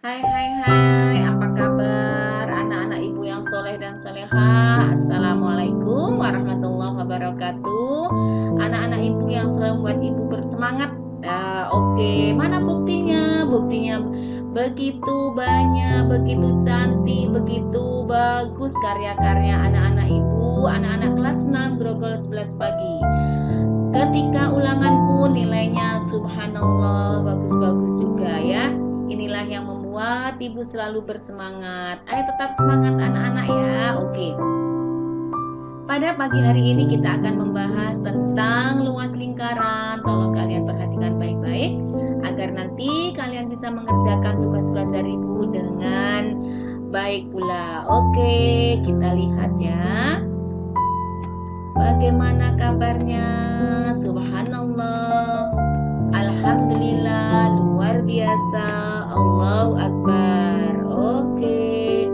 Hai hai hai, apa kabar anak-anak ibu yang soleh dan soleha? Assalamualaikum warahmatullahi wabarakatuh. Anak-anak ibu yang selalu membuat ibu bersemangat. Oke, mana buktinya? Buktinya begitu banyak, begitu cantik, begitu bagus karya-karya anak-anak ibu, anak-anak kelas 6 Grogol 11 pagi. Ketika ulangan pun nilainya subhanallah bagus-bagus juga ya. Inilah yang membuat ibu selalu bersemangat. Ayo tetap semangat anak-anak ya. Oke. Pada pagi hari ini kita akan membahas tentang luas lingkaran. Tolong kalian perhatikan baik-baik agar nanti kalian bisa mengerjakan tugas-tugas dari ibu dengan baik pula. Oke, kita lihat ya. Bagaimana kabarnya? Subhanallah, Alhamdulillah, luar biasa, Allahu Akbar. Oke,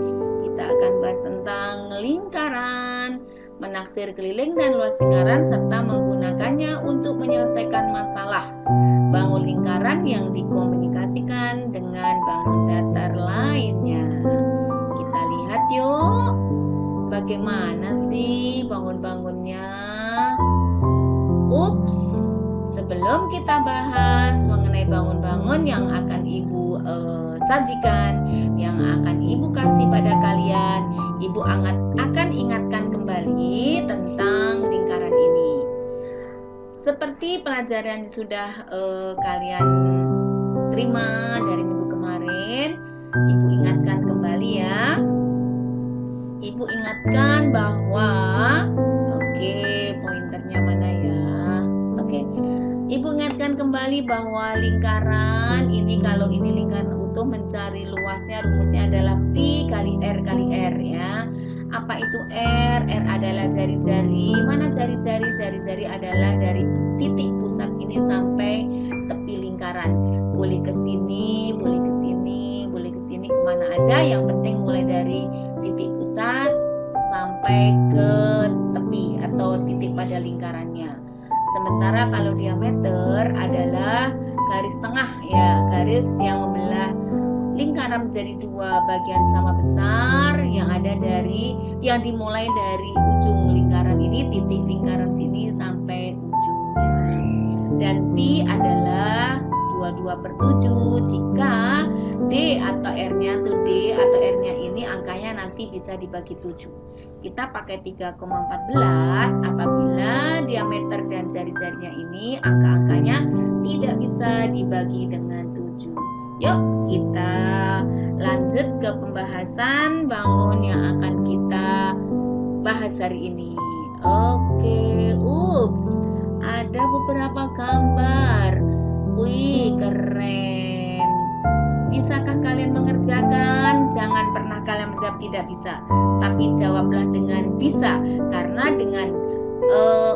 kita akan bahas tentang lingkaran, menaksir keliling dan luas lingkaran serta menggunakannya untuk menyelesaikan masalah. Bangun lingkaran yang dikomunikasikan dengan bangun datar lainnya. Kita lihat yuk. Bagaimana sih bangun-bangunnya? Ups, sebelum kita bahas mengenai bangun-bangun yang akan ibu sajikan, yang akan ibu kasih pada kalian, ibu akan ingatkan kembali tentang lingkaran ini. Seperti pelajaran yang sudah kalian terima dari minggu kemarin, ibu ingatkan kembali ya. Ibu ingatkan bahwa pointernya mana ya? Ibu ingatkan kembali bahwa lingkaran ini, kalau ini lingkaran utuh, mencari luasnya rumusnya adalah pi kali r kali r ya. Apa itu r? R adalah jari-jari. Mana jari-jari? Jari-jari adalah dari titik pusat ini sampai tepi lingkaran. Boleh ke sini, boleh ke sini, boleh ke sini, kemana aja. Yang penting mulai dari titik pusat sampai ke tepi atau titik pada lingkarannya. Sementara kalau diameter adalah garis tengah ya, garis yang membelah lingkaran menjadi dua bagian sama besar yang dimulai dari ujung lingkaran ini, titik lingkaran sini sampai ujungnya. Dan pi adalah 22/7 jika D atau R-nya ini angkanya nanti bisa dibagi 7. Kita pakai 3,14 apabila diameter dan jari-jarinya ini angka-angkanya tidak bisa dibagi dengan 7. Yuk kita lanjut ke pembahasan bangun yang akan kita bahas hari ini. Oke, ada beberapa gambar. Wih, keren. Bisakah kalian mengerjakan? Jangan pernah kalian menjawab tidak bisa, tapi jawablah dengan bisa. Karena dengan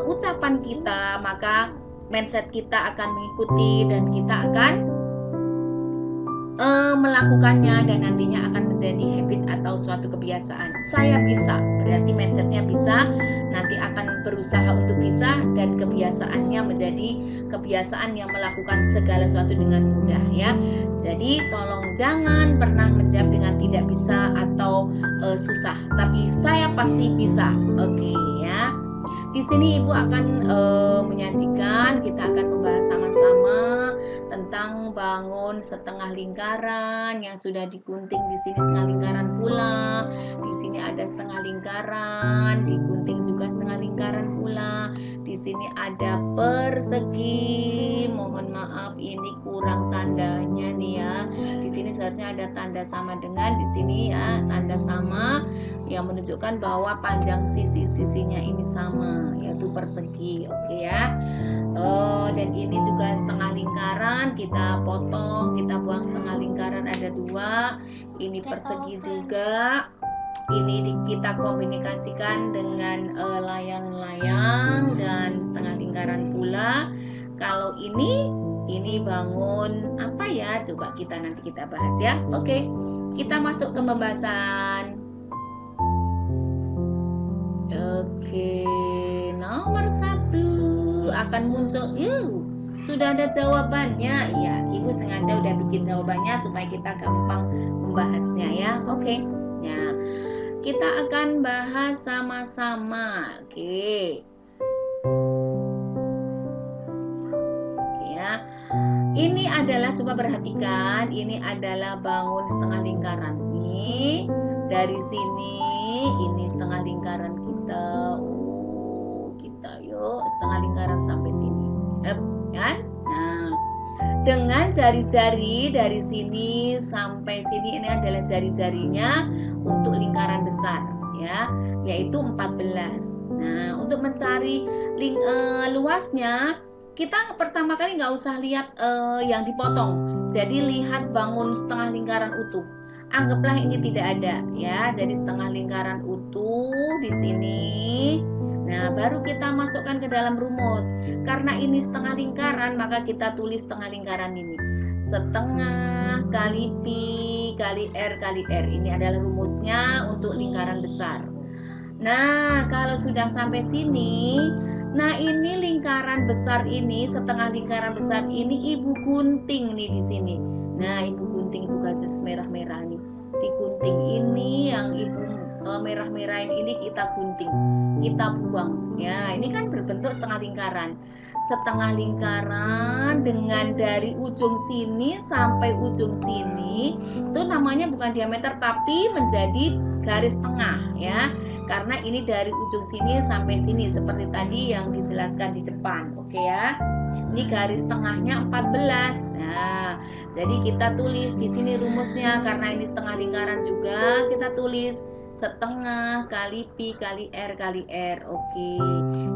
ucapan kita, maka mindset kita akan mengikuti dan kita akan melakukannya dan nantinya akan menjadi habit atau suatu kebiasaan. Saya bisa, berarti mindsetnya bisa, nanti akan berusaha untuk bisa dan kebiasaannya menjadi kebiasaan yang melakukan segala sesuatu dengan mudah ya. Jadi tolong jangan pernah menjawab dengan tidak bisa atau susah, tapi saya pasti bisa. Oke ya. Di sini ibu akan menyajikan, kita akan membahas sama-sama tentang bangun setengah lingkaran yang sudah digunting. Di sini setengah lingkaran pula, di sini ada setengah lingkaran, digunting juga setengah lingkaran pula. Di sini ada persegi. Mohon maaf ini kurang tandanya nih ya. Di sini seharusnya ada tanda sama dengan di sini ya, tanda sama yang menunjukkan bahwa panjang sisi-sisinya ini sama, yaitu persegi. Oke ya. Dan ini juga setengah lingkaran, kita potong, kita buang setengah lingkaran ada 2. Ini persegi juga. Ini kita komunikasikan dengan layang-layang dan setengah lingkaran pula. Kalau ini bangun apa ya? Coba nanti kita bahas ya. Oke, kita masuk ke pembahasan. Oke, nomor 1 akan muncul. Sudah ada jawabannya. Iya, ibu Ibu sengaja udah bikin jawabannya supaya kita gampang membahasnya ya. Oke. Ya. Kita akan bahas sama-sama. Oke. Ya. Ini adalah, coba perhatikan, ini adalah bangun setengah lingkaran. Nih, dari sini ini setengah lingkaran kita. Kita yuk setengah lingkaran sampai sini. Kan? Nah, dengan jari-jari dari sini sampai sini, ini adalah jari-jarinya untuk lingkaran besar ya, yaitu 14. Nah, untuk mencari luasnya, kita pertama kali nggak usah lihat yang dipotong. Jadi lihat bangun setengah lingkaran utuh. Anggaplah ini tidak ada ya. Jadi setengah lingkaran utuh di sini. Nah, baru kita masukkan ke dalam rumus. Karena ini setengah lingkaran, maka kita tulis setengah lingkaran ini. Setengah kali pi kali R kali R. Ini adalah rumusnya untuk lingkaran besar. Nah, kalau sudah sampai sini, nah ini lingkaran besar ini, setengah lingkaran besar ini Ibu gunting nih di sini. Nah, Ibu gunting, Ibu garis merah-merah nih. Digunting ini yang Ibu merah-merahin ini kita gunting, kita buang. Ya, ini kan berbentuk setengah lingkaran. Setengah lingkaran dengan dari ujung sini sampai ujung sini itu namanya bukan diameter tapi menjadi garis tengah ya. Karena ini dari ujung sini sampai sini seperti tadi yang dijelaskan di depan. Oke ya. Ini garis tengahnya 14. Nah, jadi kita tulis di sini rumusnya, karena ini setengah lingkaran juga, kita tulis setengah kali pi kali R kali R. Oke.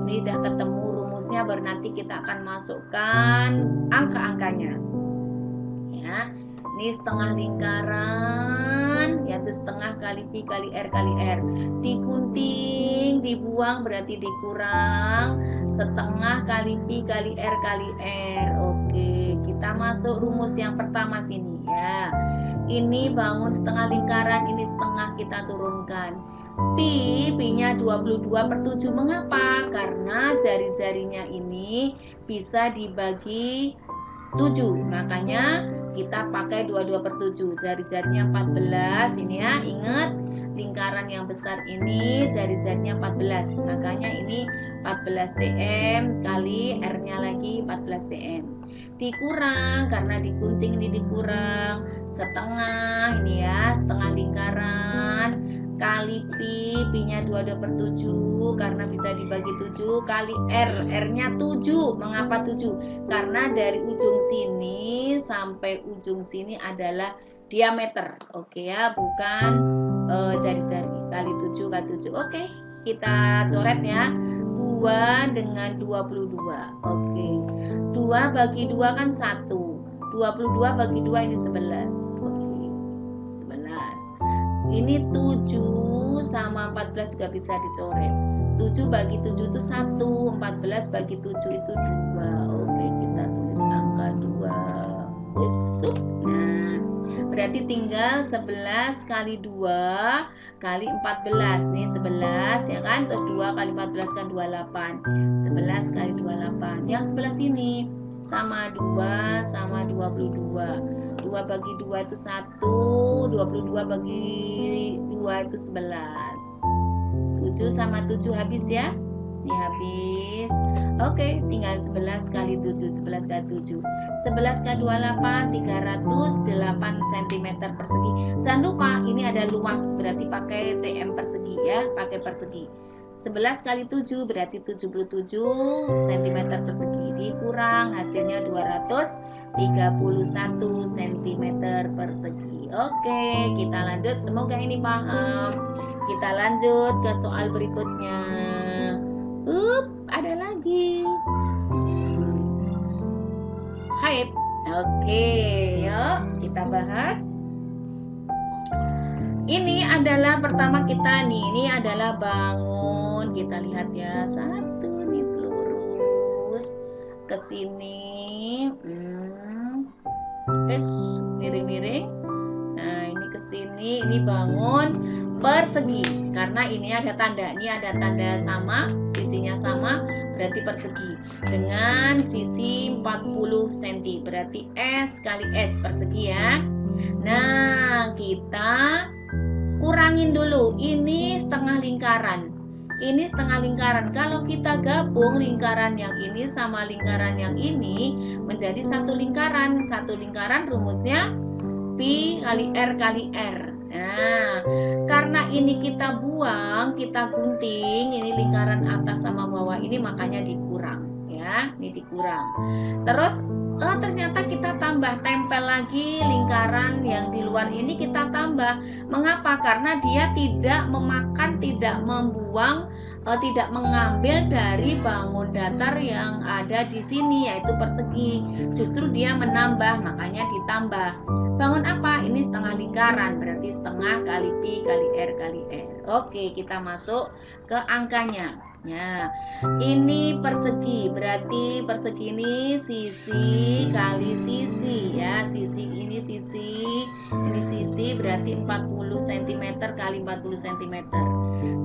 Ini udah ketemu rumusnya, baru nanti kita akan masukkan angka-angkanya. Ya. Ini setengah lingkaran, yaitu setengah kali pi kali R kali R. Digunting, dibuang berarti dikurang setengah kali pi kali R kali R. Oke, kita masuk rumus yang pertama sini ya. Ini bangun setengah lingkaran, ini setengah kita turunkan. Pi-nya 22/7. Mengapa? Karena jari-jarinya ini bisa dibagi 7. Makanya kita pakai 22/7. Jari-jarinya 14 ini ya. Ingat, lingkaran yang besar ini jari-jarinya 14. Makanya ini 14 cm kali R-nya lagi 14 cm. Dikurang karena digunting ini dikurang setengah ini ya, setengah lingkaran kali pi-nya 22/7 karena bisa dibagi 7 kali R-nya 7. Mengapa 7? Karena dari ujung sini sampai ujung sini adalah diameter. Oke ya, bukan jari-jari. Kali 7 kali 7. Oke, kita coret ya. 2 dengan 22. Oke. 2 bagi 2 kan 1. 22 bagi 2 ini 11. Oke. 11. Ini 7 sama 14 juga bisa dicoret. 7 bagi 7 itu 1. 14 bagi 7 itu 2. Oke, kita tulis angka 2. Usuk. Nah, berarti tinggal 11 kali 2 kali 14. Nih 11 ya kan. Terus 2 kali 14 kan 28. 11 kali 28. Yang sebelah sini sama 2 sama 22. 2 bagi 2 itu 1. 22 bagi 2 itu 11. 7 sama 7 habis ya. Ini habis. Oke, tinggal 11 kali 7. 11 kali 7. 11 kali 28, 308 cm persegi. Jangan lupa ini ada luas, berarti pakai cm persegi ya, pakai persegi. 11 kali 7 berarti 77 cm persegi. Dikurang hasilnya 231 cm persegi. Oke, kita lanjut. Semoga ini paham. Kita lanjut ke soal berikutnya. Ada lagi. Hai. Oke, yuk kita bahas. Ini adalah pertama kita nih. Ini adalah bangun. Kita lihat ya. Satu nih lurus ke sini. Miring-miring. Nah, ini ke sini. Ini bangun persegi. Karena ini ada tanda. Ini ada tanda sama, sisinya sama. berarti persegi, dengan sisi 40 cm, berarti S kali S persegi ya. Nah, kita kurangin dulu, ini setengah lingkaran, ini setengah lingkaran. Kalau kita gabung lingkaran yang ini sama lingkaran yang ini menjadi satu lingkaran. Satu lingkaran rumusnya pi kali R kali R. Nah, karena ini kita buang, kita gunting, ini lingkaran atas sama bawah ini, makanya dikurang ya, ini dikurang. Terus ternyata kita tambah, tempel lagi lingkaran yang di luar ini kita tambah. Mengapa? Karena dia tidak memakan, tidak membuang, tidak mengambil dari bangun datar yang ada di sini, yaitu persegi. Justru dia menambah, makanya ditambah. Bangun apa? Ini setengah lingkaran, berarti setengah kali pi kali R kali R. Oke, kita masuk ke angkanya. Ya, ini persegi, berarti persegi ini sisi kali sisi ya. Sisi ini sisi berarti 40 cm kali 40 cm.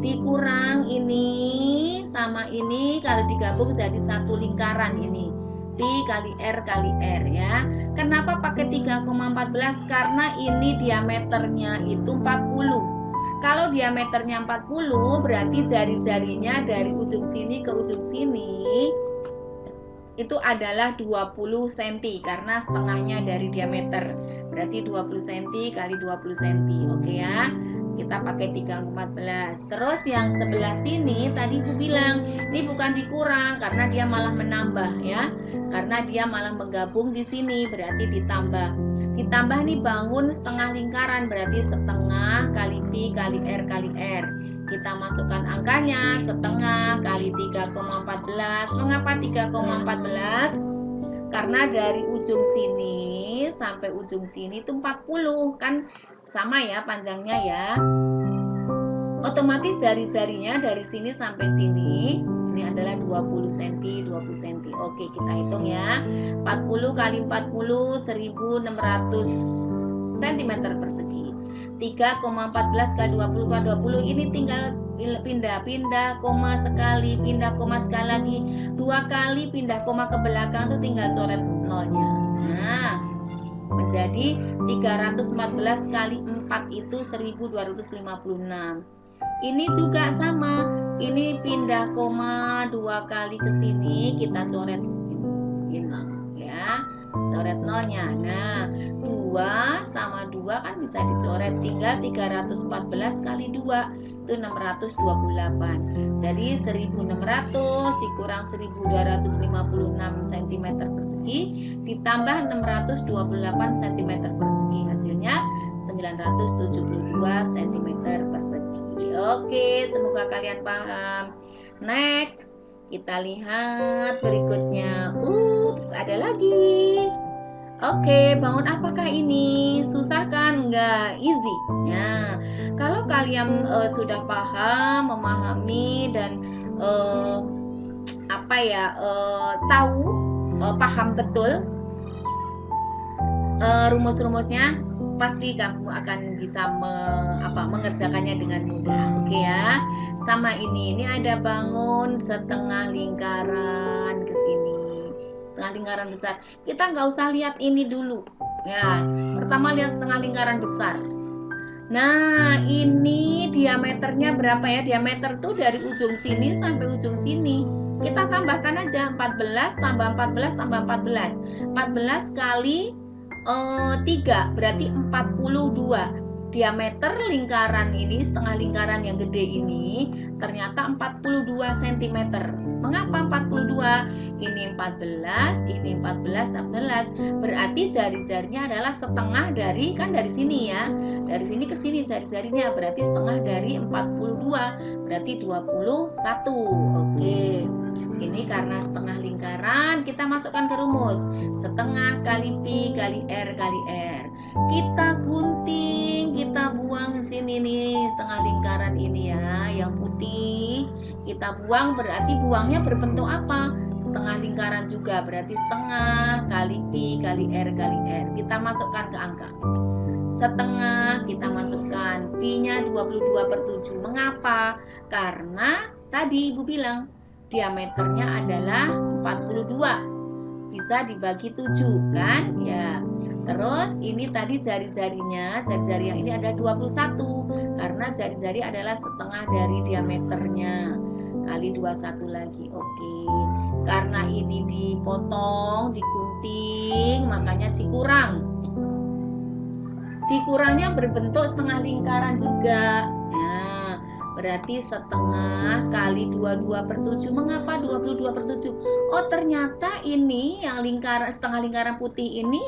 Dikurang ini sama ini, kalau digabung jadi satu lingkaran ini. Pi kali R kali R ya. Kenapa pakai 3,14? Karena ini diameternya itu 40. Kalau diameternya 40 berarti jari-jarinya dari ujung sini ke ujung sini itu adalah 20 cm, karena setengahnya dari diameter. Berarti 20 cm kali 20 cm. Oke ya. Kita pakai 3,14. Terus yang sebelah sini tadi Ibu bilang, ini bukan dikurang karena dia malah menambah ya. Karena dia malah menggabung di sini, berarti ditambah. Ditambah nih bangun setengah lingkaran, berarti setengah kali pi kali R kali R. Kita masukkan angkanya, setengah kali 3,14. Mengapa 3,14? Karena dari ujung sini sampai ujung sini itu 40, kan sama ya panjangnya ya. Otomatis jari-jarinya dari sini sampai sini ini adalah 20 cm, 20 cm. Oke, kita hitung ya. 40 kali 40 1600 cm persegi. 3,14 kali 20 kali 20 ini tinggal pindah koma sekali, pindah koma sekali lagi, 2 kali pindah koma ke belakang tuh tinggal coret nolnya. Nah, menjadi 314 kali 4 itu 1256. Ini juga sama, ini pindah koma 2 kali ke sini, kita coret ini ya, coret nolnya. Nah, 2 sama 2 kan bisa dicoret, tinggal 314 kali 2 itu 628. Jadi 1600 dikurang 1256 cm persegi ditambah 628 cm persegi, hasilnya 972 cm persegi. Oke, semoga kalian paham. Next, kita lihat berikutnya. Ups, ada lagi. Oke, bangun apakah ini? Susah kan? Enggak, easy. Nah, kalau kalian sudah paham, memahami dan tahu, paham betul rumus-rumusnya, pasti kamu akan bisa mengerjakannya dengan mudah. Oke ya. Sama ini ada bangun setengah lingkaran ke sini. Setengah lingkaran besar. Kita nggak usah lihat ini dulu. Ya, pertama lihat setengah lingkaran besar. Nah, ini diameternya berapa ya? Diameter tuh dari ujung sini sampai ujung sini. Kita tambahkan aja 14 tambah 14 tambah 14. 14 kali 3 berarti 42. Diameter lingkaran ini, setengah lingkaran yang gede ini ternyata 42 cm. Mengapa 42? Ini 14, ini 14, 14. Berarti jari-jarinya adalah setengah dari, kan dari sini ya. Dari sini ke sini jari-jarinya, berarti setengah dari 42, berarti 21. Oke. Ini karena setengah lingkaran, kita masukkan ke rumus. Setengah kali pi kali R kali R. Kita gunting, kita buang sini nih setengah lingkaran ini ya, yang putih. Kita buang, berarti buangnya berbentuk apa? Setengah lingkaran juga, berarti setengah kali pi kali R kali R. Kita masukkan ke angka. Setengah kita masukkan, pi-nya 22/7. Mengapa? Karena tadi Ibu bilang diameternya adalah 42. Bisa dibagi 7 kan? Ya. Terus ini tadi jari-jarinya, jari-jari yang ini ada 21 karena jari-jari adalah setengah dari diameternya. Kali 21 lagi. Oke. Karena ini dipotong, digunting, makanya dikurang. Dikurangnya berbentuk setengah lingkaran juga. Nah, berarti setengah kali 22/7. Mengapa 22/7? Oh, ternyata ini yang lingkaran, setengah lingkaran putih ini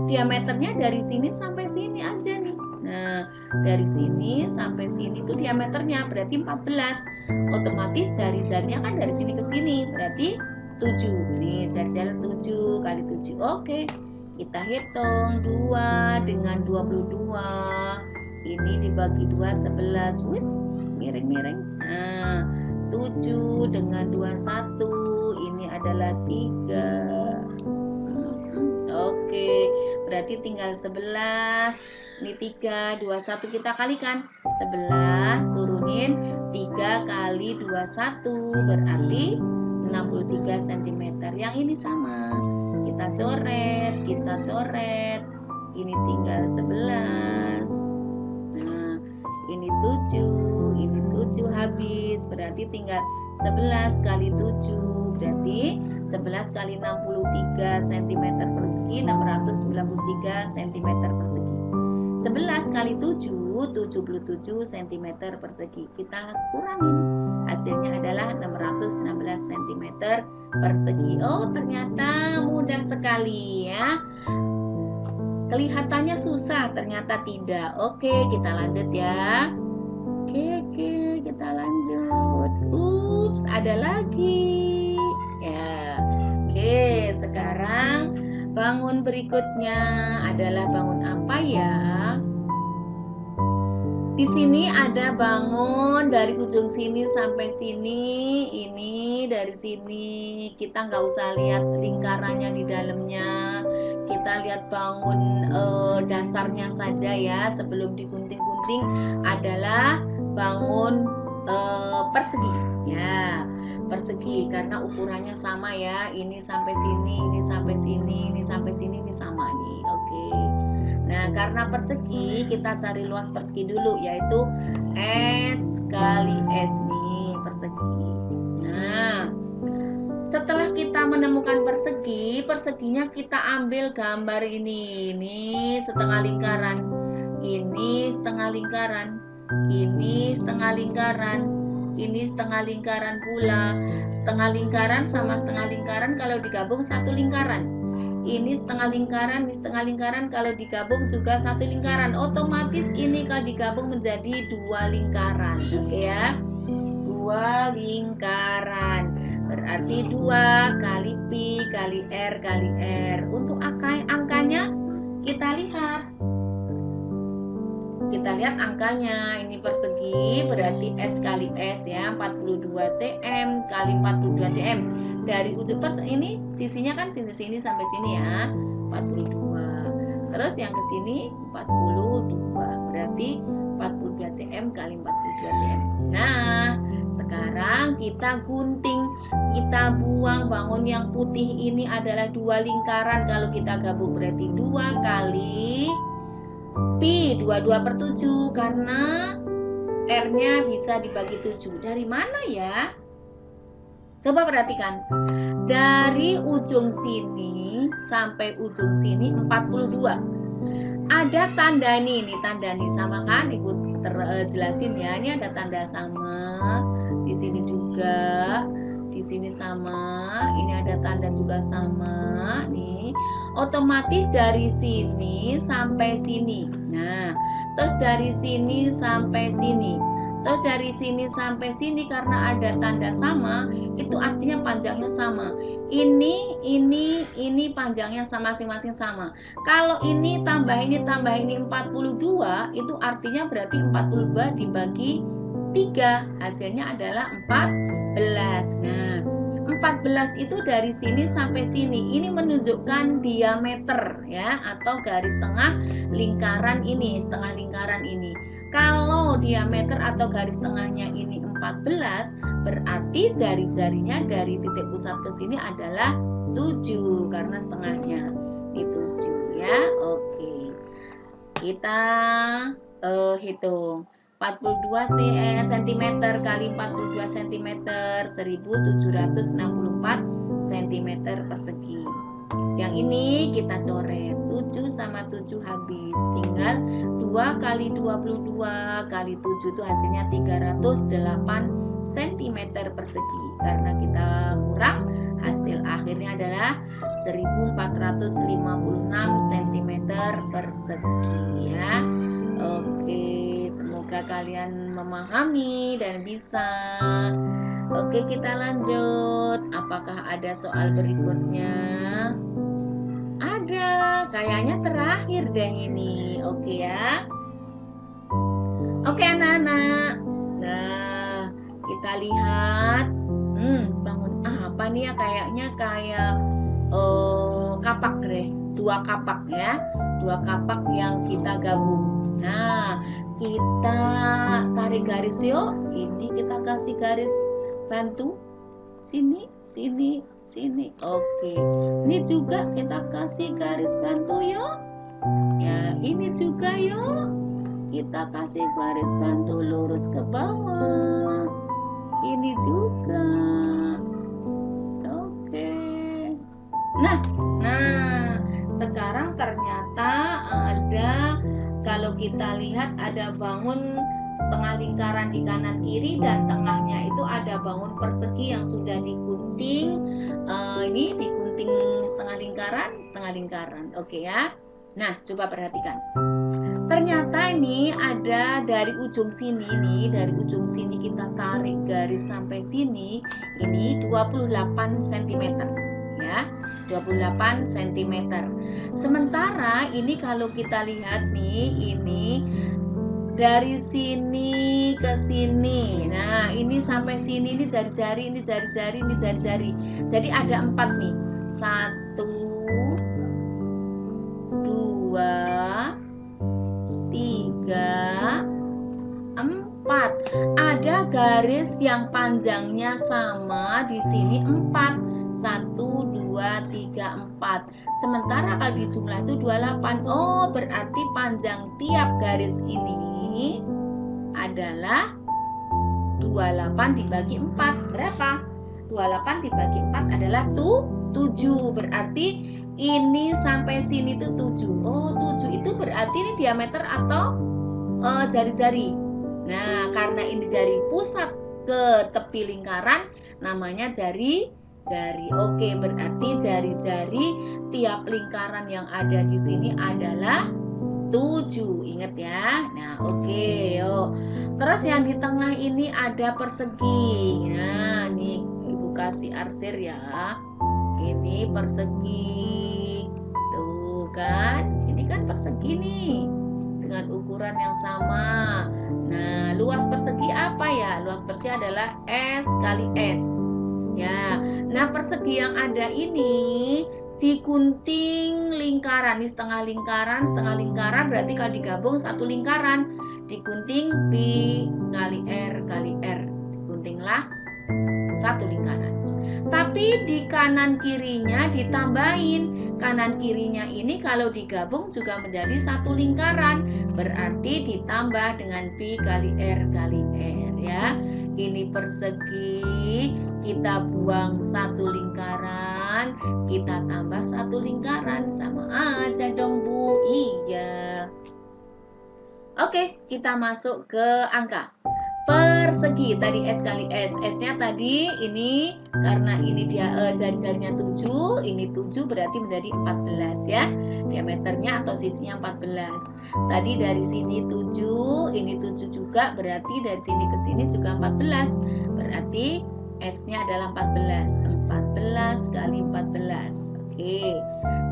diameternya dari sini sampai sini aja nih. Nah, dari sini sampai sini itu diameternya berarti 14. Otomatis jari-jarinya kan dari sini ke sini, berarti 7. Nih, jari-jari 7 kali 7. Oke. Kita hitung 2 dengan 22. Ini dibagi 2 11. Wih, miring-miring. Nah, 7 dengan 21 ini adalah 3. Oke, berarti tinggal 11. Ini 3, 21 kita kalikan. 11 turunin 3 kali 21 berarti 63 cm. Yang ini sama. Kita coret. Ini tinggal 11. Nah, ini 7 habis. Berarti tinggal 11 kali 7. Berarti 11 kali 63 cm persegi, 693 cm persegi. 11 kali 7, 77 cm persegi. Kita kurangin. Hasilnya adalah 616 cm persegi. Oh, ternyata mudah sekali ya. Kelihatannya susah, ternyata tidak. Oke, kita lanjut ya. Oke, kita lanjut. Ups, ada lagi. Ya. Oke, sekarang bangun berikutnya adalah bangun apa ya? Di sini ada bangun dari ujung sini sampai sini. Ini dari sini. Kita nggak usah lihat lingkarannya di dalamnya. Kita lihat bangun dasarnya saja ya. Sebelum digunting-gunting adalah bangun persegi. Ya, persegi karena ukurannya sama ya. Ini sampai sini, ini sampai sini, ini sampai sini, ini sama nih. Oke. Nah, karena persegi, kita cari luas persegi dulu, yaitu S kali S nih, persegi. Nah, setelah kita menemukan persegi, perseginya kita ambil gambar ini. Ini setengah lingkaran, ini setengah lingkaran, ini setengah lingkaran, ini setengah lingkaran pula. Setengah lingkaran sama setengah lingkaran kalau digabung satu lingkaran. Ini setengah lingkaran, ini setengah lingkaran, kalau digabung juga satu lingkaran. Otomatis ini kalau digabung menjadi 2 lingkaran. Oke ya, 2 lingkaran. Berarti 2 kali pi kali r kali r. Untuk angkanya kita lihat. Kita lihat angkanya. Ini persegi berarti S kali S ya, 42 cm kali 42 cm. Dari ujung ini sisinya kan sini sampai sini ya, 42. Terus yang ke sini 42. Berarti 42 cm kali 42 cm. Nah, sekarang kita gunting. Kita buang bangun yang putih ini adalah 2 lingkaran. Kalau kita gabung berarti 2 kali pi 22/7 karena R-nya bisa dibagi 7. Dari mana ya? Coba perhatikan. Dari ujung sini sampai ujung sini 42. Ada tanda nih tanda nih sama kan? Ibu jelasin ya. Ini ada tanda sama. Di sini juga. Di sini sama. Ini ada tanda juga sama. Nih. Otomatis dari sini sampai sini. Nah, terus dari sini sampai sini. Terus dari sini sampai sini karena ada tanda sama, itu artinya panjangnya sama. Ini panjangnya sama masing-masing sama. Kalau ini tambah ini 42, itu artinya berarti 42 dibagi 3. Hasilnya adalah 14. Nah, 14 itu dari sini sampai sini. Ini menunjukkan diameter ya, atau garis tengah lingkaran ini, setengah lingkaran ini. Kalau diameter atau garis tengahnya ini 14, berarti jari-jarinya dari titik pusat ke sini adalah 7 karena setengahnya ini 7 ya. Oke. Kita hitung 42 cm kali 42 cm 1764 cm persegi. Yang ini kita coret, 7 sama 7 habis, tinggal 2 kali 22 kali 7 itu hasilnya 308 cm persegi. Karena kita kurang, hasil akhirnya adalah 1456 cm persegi ya. Oke, semoga kalian memahami dan bisa. Oke, kita lanjut. Apakah ada soal berikutnya? Ada, kayaknya terakhir deh ini. Oke ya. Oke anak-anak. Nah, kita lihat. Bangun apa nih ya? Kayaknya kayak kapak deh. 2 kapak ya. 2 kapak yang kita gabung. Nah, kita tarik garis yuk. Ini kita kasih garis bantu. Sini, sini, sini. Oke. Ini juga kita kasih garis bantu yuk. Ya, ini juga yuk. Kita kasih garis bantu lurus ke bawah. Ini juga. Oke. Nah, sekarang ternyata ada, kalau kita lihat ada bangun setengah lingkaran di kanan kiri dan tengahnya itu ada bangun persegi yang sudah digunting. Ini digunting setengah lingkaran. Oke ya. Nah, coba perhatikan. Ternyata ini ada dari ujung sini nih, dari ujung sini kita tarik garis sampai sini, ini 28 cm ya. 28 cm. Sementara ini kalau kita lihat nih, ini dari sini ke sini. Nah, ini sampai sini, ini jari-jari, ini jari-jari, ini jari-jari. Jadi ada 4 nih. 1 2 3 4. Ada garis yang panjangnya sama di sini 4. 1 2 3 4. Sementara kalau di jumlah itu 28. Oh, berarti panjang tiap garis ini adalah 28 dibagi 4. Berapa? 28 dibagi 4 adalah 7. Berarti ini sampai sini tuh 7. Oh, 7 itu berarti ini diameter atau jari-jari. Nah, karena ini dari pusat ke tepi lingkaran, namanya jari-jari. Oke, berarti jari-jari tiap lingkaran yang ada di sini adalah 7. Ingat ya. Nah, oke, yuk. Terus yang di tengah ini ada persegi. Nah, nih Ibu kasih arsir ya. Ini persegi. Tuh kan. Ini kan persegi nih. Dengan ukuran yang sama. Nah, luas persegi apa ya? Luas persegi adalah S kali S. Ya. Nah, persegi yang ada ini digunting lingkaran. Ini setengah lingkaran berarti kalau digabung satu lingkaran. Digunting P kali R kali R. Diguntinglah satu lingkaran. Tapi di kanan kirinya ditambahin. Kanan kirinya ini kalau digabung juga menjadi satu lingkaran. Berarti ditambah dengan P kali R kali R ya. Ini persegi, kita buang satu lingkaran, kita tambah satu lingkaran. Sama aja dong Bu. Iya. Oke, kita masuk ke angka. Persegi tadi S kali S. S-nya tadi ini karena ini dia jari-jarinya 7, ini 7 berarti menjadi 14 ya. Diameternya atau sisinya 14. Tadi dari sini 7, ini 7 juga berarti dari sini ke sini juga 14. Berarti S-nya adalah 14. 14 kali 14. Oke.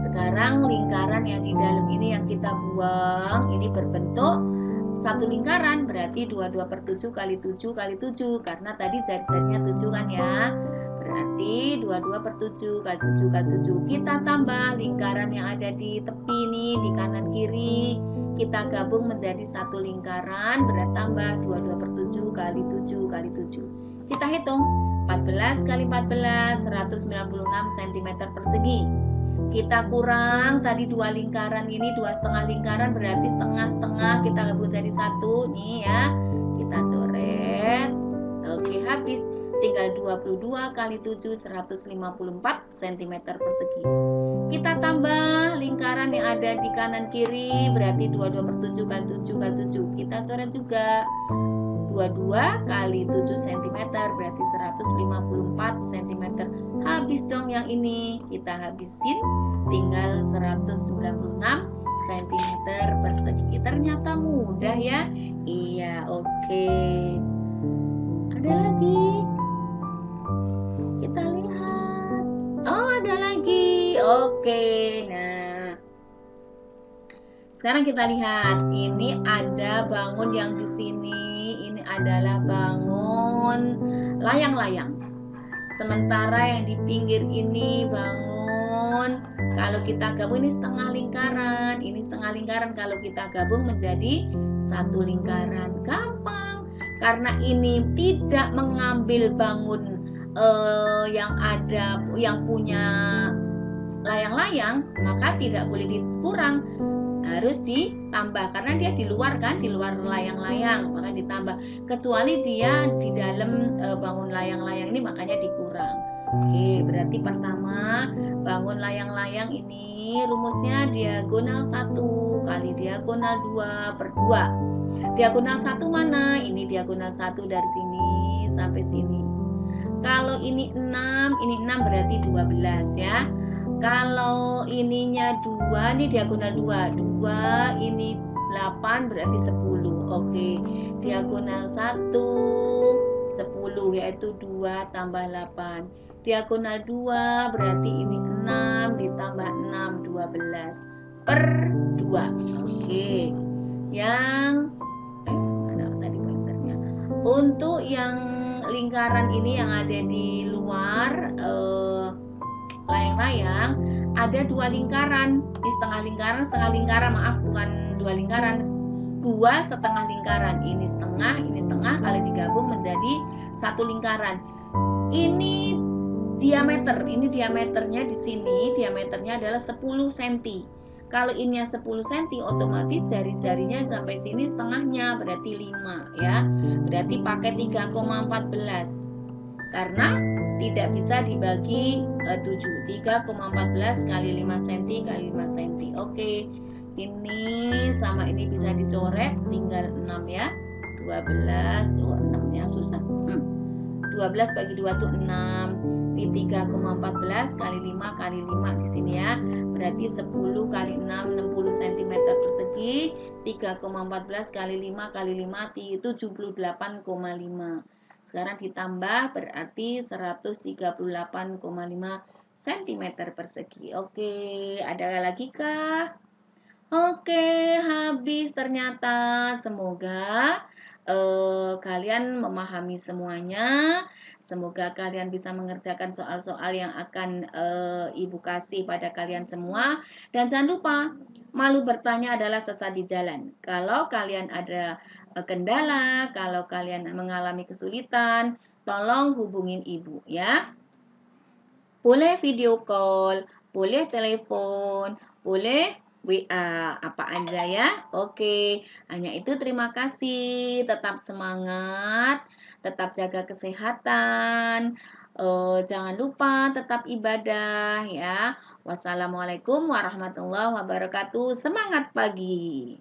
Sekarang lingkaran yang di dalam ini yang kita buang ini berbentuk satu lingkaran, berarti 22/7 kali 7 kali 7 karena tadi jari-jarinya 7 kan ya. berarti 22 per 7 kali 7 kali 7. Kita tambah lingkaran yang ada di tepi ini, di kanan kiri. Kita gabung menjadi satu lingkaran, berarti tambah 22 per 7 kali 7 kali 7. Kita hitung, 14 kali 14, 196 cm persegi. Kita kurang tadi dua lingkaran ini, 2,5 lingkaran, berarti setengah-setengah kita gabung jadi satu. Nih ya, kita coret. Oke, habis. Tinggal 22 kali 7, 154 cm persegi. Kita tambah lingkaran yang ada di kanan kiri, berarti 22 per 7 kali 7 kali 7. Kita coret juga. 22 kali 7 cm berarti 154 cm. Habis dong yang ini. Kita habisin, tinggal 196 cm persegi. Ternyata mudah ya. Iya, oke. Ada lagi. Kita lihat. Oh, ada lagi. Oke. Nah, sekarang kita lihat. Ini ada bangun yang di sini. Ini adalah bangun layang-layang. Sementara yang di pinggir ini bangun, kalau kita gabung ini setengah lingkaran. Ini setengah lingkaran, kalau kita gabung menjadi satu lingkaran. Gampang. Karena ini tidak mengambil bangun yang punya layang-layang, maka tidak boleh dikurang, harus ditambah karena dia di luar kan, di luar layang-layang, maka ditambah. Kecuali dia di dalam bangun layang-layang ini, makanya dikurang. Oke, berarti pertama bangun layang-layang ini rumusnya diagonal 1 kali diagonal 2 per 2. Diagonal 1 mana? Ini diagonal 1 dari sini sampai sini. Kalau ini 6, ini 6 berarti 12 ya. Kalau ininya 2, ini diagonal 2. 2 ini 8 berarti 10. Oke. Diagonal 1 10 yaitu 2 tambah 8. Diagonal 2 berarti ini 6 ditambah 6 12 per 2. Oke. Yang mana tadi pointernya? Untuk yang lingkaran ini yang ada di luar layang-layang, ada dua lingkaran. Di setengah lingkaran, maaf, bukan dua lingkaran, 2,5 lingkaran. Ini setengah, kalau digabung menjadi satu lingkaran. Ini diameternya di sini, diameternya adalah 10 cm. Kalau ini 10 cm, otomatis jari-jarinya sampai sini setengahnya, berarti 5 ya. Berarti pakai 3,14. Karena tidak bisa dibagi 7. 3,14 kali 5 cm kali 5 cm. Oke. Ini sama ini bisa dicoret, tinggal 6 ya. 12, 6-nya susah. 12 bagi 2 itu 6. Ini 3,14 kali 5 kali 5 di sini ya. Berarti 10 kali 6 60 cm persegi. 3,14 kali 5 kali 5 78,5. Sekarang ditambah berarti 138,5 cm persegi. Oke, ada lagi kah? Oke, habis ternyata. Semoga kalian memahami semuanya. Semoga kalian bisa mengerjakan soal-soal yang akan Ibu kasih pada kalian semua. Dan jangan lupa, malu bertanya adalah sesat di jalan. Kalau kalian ada kendala, kalau kalian mengalami kesulitan, tolong hubungin Ibu ya. Boleh video call, boleh telepon, boleh WA, apa aja ya. Oke, hanya itu, terima kasih. Tetap semangat, tetap jaga kesehatan. Jangan lupa tetap ibadah ya. Wassalamualaikum warahmatullahi wabarakatuh. Semangat pagi.